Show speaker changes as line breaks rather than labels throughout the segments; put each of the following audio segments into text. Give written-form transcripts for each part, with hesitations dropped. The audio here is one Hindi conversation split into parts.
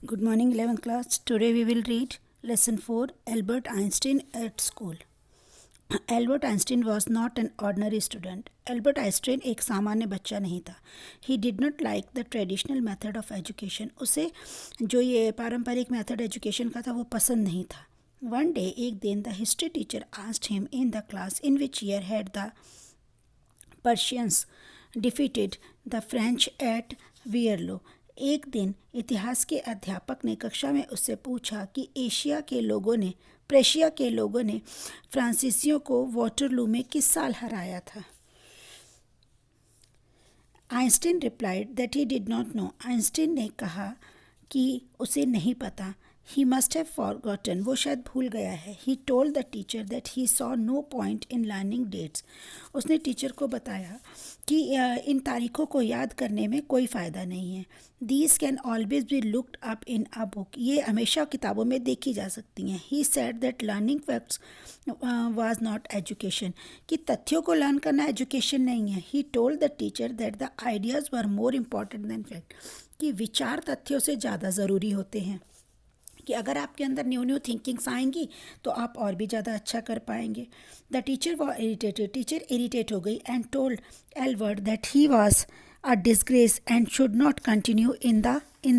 Good morning, 11th class. Today we will read Lesson 4 Albert Einstein at School. Albert Einstein was not an ordinary student. Albert Einstein एक सामान्य बच्चा नहीं था. He did not like the traditional method of education. उसे जो ये पारंपरिक मेथड एजुकेशन का था वो पसंद नहीं था. One day, एक दिन, the history teacher asked him in the class in which year had the Persians defeated the French at Waterloo. एक दिन इतिहास के अध्यापक ने कक्षा में उससे पूछा कि प्रेशिया के लोगों ने फ्रांसीसियों को वाटरलू में किस साल हराया था. Einstein replied that he did not know. Einstein ने कहा कि उसे नहीं पता. He must have forgotten. वो शायद भूल गया है. He told the teacher that he saw no point in learning dates. उसने टीचर को बताया कि इन तारीखों को याद करने में कोई फ़ायदा नहीं है. These can always be looked up in a book. ये हमेशा किताबों में देखी जा सकती हैं. He said that learning facts was not education. कि तथ्यों को लर्न करना एजुकेशन नहीं है. He told the teacher that the ideas were more important than fact. कि विचार तथ्यों से ज़्यादा ज़रूरी होते हैं. कि अगर आपके अंदर न्यू थिंकिंग्स आएंगी तो आप और भी ज़्यादा अच्छा कर पाएंगे. The teacher was irritated. Teacher irritate हो गई and told Albert that he was a disgrace and should not continue in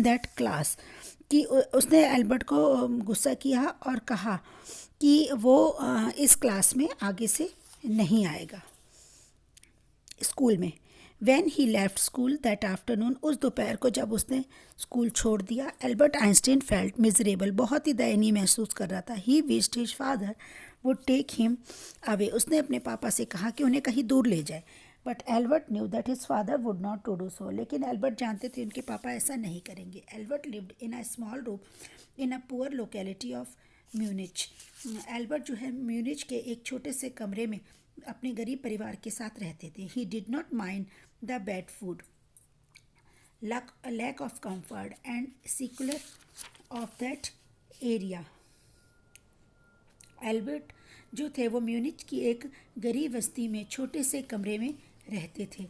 that class. कि उसने एल्बर्ट को गुस्सा किया और कहा कि वो इस क्लास में आगे से नहीं आएगा स्कूल में. When he left school that afternoon, उस दोपहर को जब उसने स्कूल छोड़ दिया, एल्बर्ट आइंस्टीन फेल्ट मिजरेबल. बहुत ही दयनीय महसूस कर रहा था. He wished his father would take him away. उसने अपने पापा से कहा कि उन्हें कहीं दूर ले जाए. But Albert knew that his father would not to do so. लेकिन एल्बर्ट जानते थे उनके पापा ऐसा नहीं करेंगे. Albert lived in a small room in a poor locality of Munich. Albert जो है म्यूनिच के एक छोटे से कमरे में अपने गरीब परिवार के साथ रहते थे. ही did not mind the bad food, lack of comfort and secular of that area. Albert जो थे वो म्यूनिच की एक गरीब बस्ती में छोटे से कमरे में रहते थे.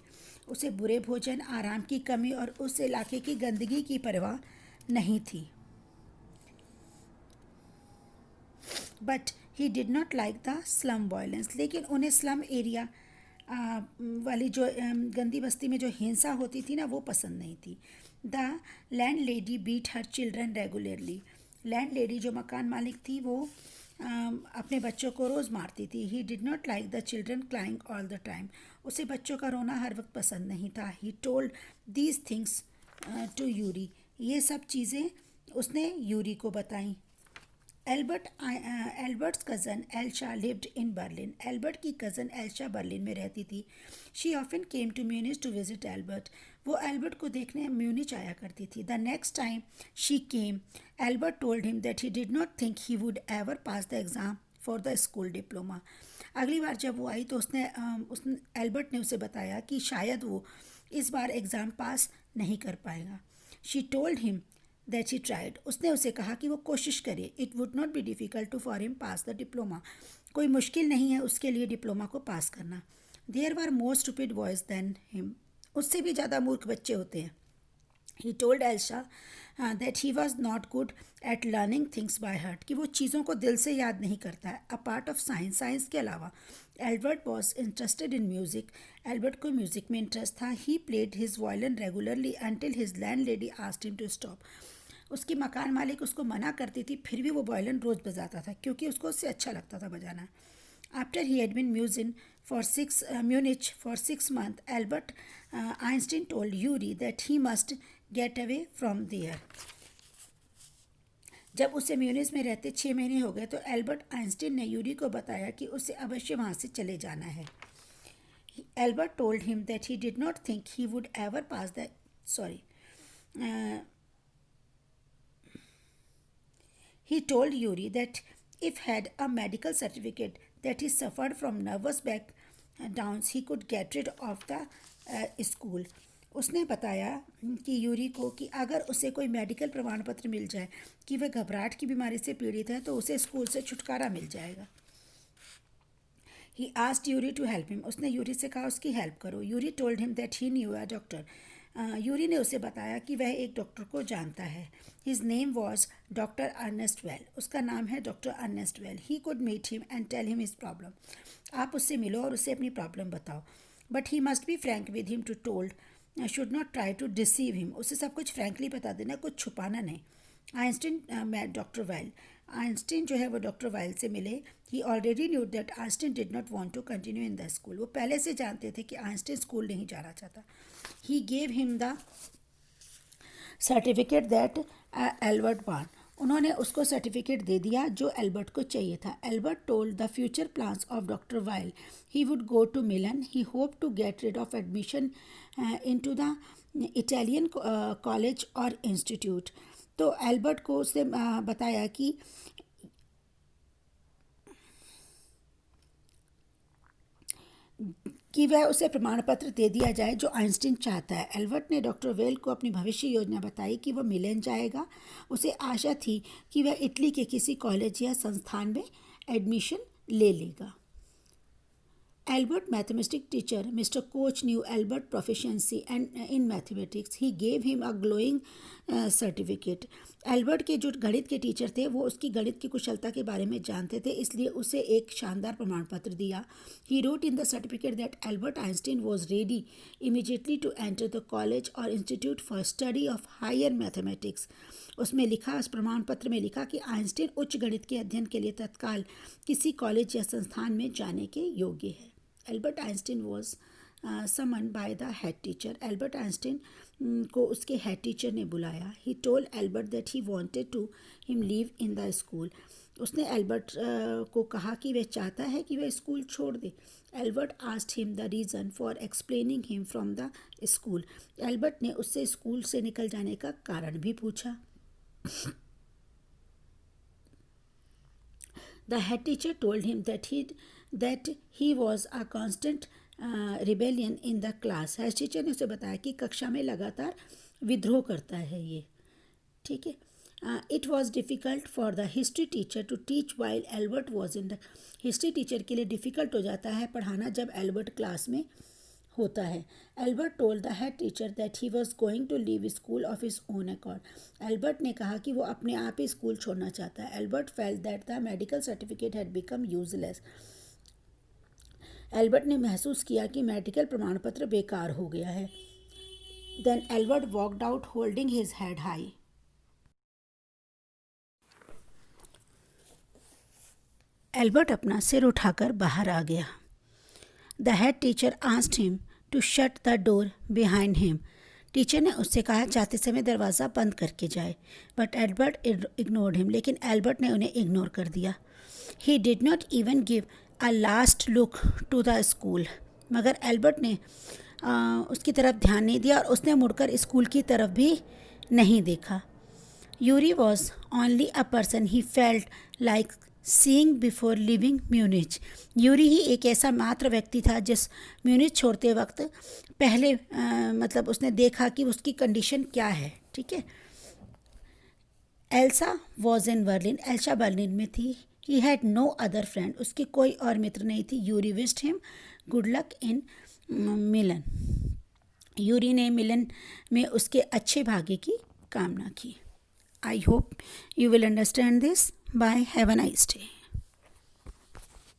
उसे बुरे भोजन, आराम की कमी और उस इलाके की गंदगी की परवाह नहीं थी. But he did not like the slum violence. लेकिन उन्हें स्लम एरिया वाली जो गंदी बस्ती में जो हिंसा होती थी ना वो पसंद नहीं थी. The land lady beat her children regularly. Land lady जो मकान मालिक थी वो अपने बच्चों को रोज़ मारती थी. He did not like the children crying all the time. उसे बच्चों का रोना हर वक्त पसंद नहीं था. He told these things to Yuri. ये सब चीज़ें उसने यूरी को बताई. Albert's cousin Elsa lived in Berlin. Albert की कज़न एल्शा बर्लिन में रहती थी. She often came to Munich to visit Albert. वो एल्बर्ट को देखने म्यूनिच आया करती थी. The next time she came Albert told him that he did not think he would ever pass the exam for the school diploma. अगली बार जब वो आई तो उसने एल्बर्ट ने उसे बताया कि शायद वो इस बार एग्ज़ाम पास नहीं कर पाएगा. She told him that he tried. उसने उसे कहा कि वो कोशिश करे. It would not be difficult to for him pass the diploma. कोई मुश्किल नहीं है उसके लिए डिप्लोमा को पास करना. There were more stupid boys than him. उससे भी ज़्यादा मूर्ख बच्चे होते हैं. He told Elsa that he was not good at learning things by heart. कि वो चीज़ों को दिल से याद नहीं करता है. अ पार्ट ऑफ साइंस के अलावा Albert was interested in music. Albert को म्यूज़िक में इंटरेस्ट था. He played his violin regularly until his land lady asked him to stop. उसकी मकान मालिक उसको मना करती थी फिर भी वो वायलिन रोज़ बजाता था क्योंकि उससे अच्छा लगता था बजाना. After he had been Munich for 6 months, Albert Einstein told Yuri that he must get away from there. जब उसे म्यूनिच में रहते 6 महीने हो गए तो एल्बर्ट आइंस्टीन ने यूरी को बताया कि उसे अवश्य वहाँ से चले जाना है. Albert told him that he did not think he would ever pass the He told Yuri that if had a medical certificate that he suffered from nervous breakdowns, he could get rid of the school. उसने बताया कि यूरी को कि अगर उसे कोई मेडिकल प्रमाण पत्र मिल जाए कि वह घबराहट की बीमारी से पीड़ित है तो उसे स्कूल से छुटकारा मिल जाएगा. He asked Yuri to help him. उसने यूरी से कहा उसकी हेल्प करो. Yuri told him that he knew a doctor Yuri ने उसे बताया कि वह एक डॉक्टर को जानता है. His name was doctor Ernest Weil. उसका नाम है doctor Ernest Weil. He could meet him and tell him his problem. आप उससे मिलो और उससे अपनी प्रॉब्लम बताओ. But he must be frank with him to told. Should not try to deceive him. उसे सब कुछ फ्रैंकली बता देना, कुछ छुपाना नहीं. Einstein met doctor Weil. Einstein जो है वो डॉक्टर वाइल से मिले. ही already knew that Einstein did not want to continue in the school. वो पहले से जानते थे कि आइंस्टीन स्कूल नहीं जाना चाहता. He gave him the certificate that Albert want. उन्होंने उसको सर्टिफिकेट दे दिया जो एल्बर्ट को चाहिए था. Albert told the future plans of doctor Weil. He would go to Milan. He hope to get rid of admission into the Italian college और इंस्टीट्यूट. तो एल्बर्ट को उसने बताया कि वह उसे प्रमाण पत्र दे दिया जाए जो आइंस्टीन चाहता है. एल्बर्ट ने डॉक्टर वेल को अपनी भविष्य योजना बताई कि वह मिलन जाएगा. उसे आशा थी कि वह इटली के किसी कॉलेज या संस्थान में एडमिशन ले लेगा. Albert mathematics teacher Mr. Koch knew Albert proficiency and in mathematics. He gave him a glowing certificate. Albert के जो गणित के टीचर थे वो उसकी गणित की कुशलता के बारे में जानते थे, इसलिए उसे एक शानदार प्रमाण पत्र दिया. He wrote in the certificate that Albert Einstein was ready immediately to enter the college or institute for study of higher mathematics. उसमें लिखा, उस प्रमाण पत्र में लिखा कि आइंस्टीन उच्च गणित के अध्ययन के लिए तत्काल किसी कॉलेज या संस्थान में जाने के योग्य है. Albert Einstein was summon by the head teacher. Albert Einstein को उसके हेड टीचर ने बुलाया. He told Albert that he wanted to him leave in the school. उसने एल्बर्ट को कहा कि वह चाहता है कि वह स्कूल छोड़ दे. Albert asked him the reason for explaining him from the school. Albert ने उससे स्कूल से निकल जाने का कारण भी पूछा. The head teacher told him that he was a constant rebellion in the class. Head teacher ने उसे बताया कि कक्षा में लगातार विद्रोह करता है ये. ठीक है. It was difficult for the history teacher to teach while Albert was in the. History teacher के लिए डिफ़िकल्ट हो जाता है पढ़ाना जब एल्बर्ट क्लास में होता है. Albert told the head teacher that he was going to leave school of his own accord. Albert ने कहा कि वो अपने आप ही स्कूल छोड़ना चाहता है. Albert felt that the medical certificate had become useless. Albert ने महसूस किया कि मेडिकल प्रमाण पत्र बेकार हो गया है. Then Albert walked out holding his head high. Albert अपना सिर उठाकर बाहर आ गया. The head teacher asked him to shut the door behind him. Teacher ने उससे कहा जाते समय दरवाज़ा बंद करके जाए. But Albert ignored him. लेकिन एल्बर्ट ने उन्हें इग्नोर कर दिया. He did not even give a last look to the school. मगर एल्बर्ट ने उसकी तरफ ध्यान नहीं दिया और उसने मुड़कर स्कूल की तरफ भी नहीं देखा. Yuri was only a person he felt like seeing before living Munich. Yuri ही एक ऐसा मात्र व्यक्ति था जिस म्यूनिच छोड़ते वक्त पहले मतलब उसने देखा कि उसकी कंडीशन क्या है. ठीक है. Elsa was in Berlin. Elsa Berlin में थी. He had no other friend. उसकी कोई और मित्र नहीं थी. Yuri wished him good luck in Milan. Yuri ने मिलन में उसके अच्छे भाग्य की कामना की. I hope you will understand this. Bye. Have a nice day.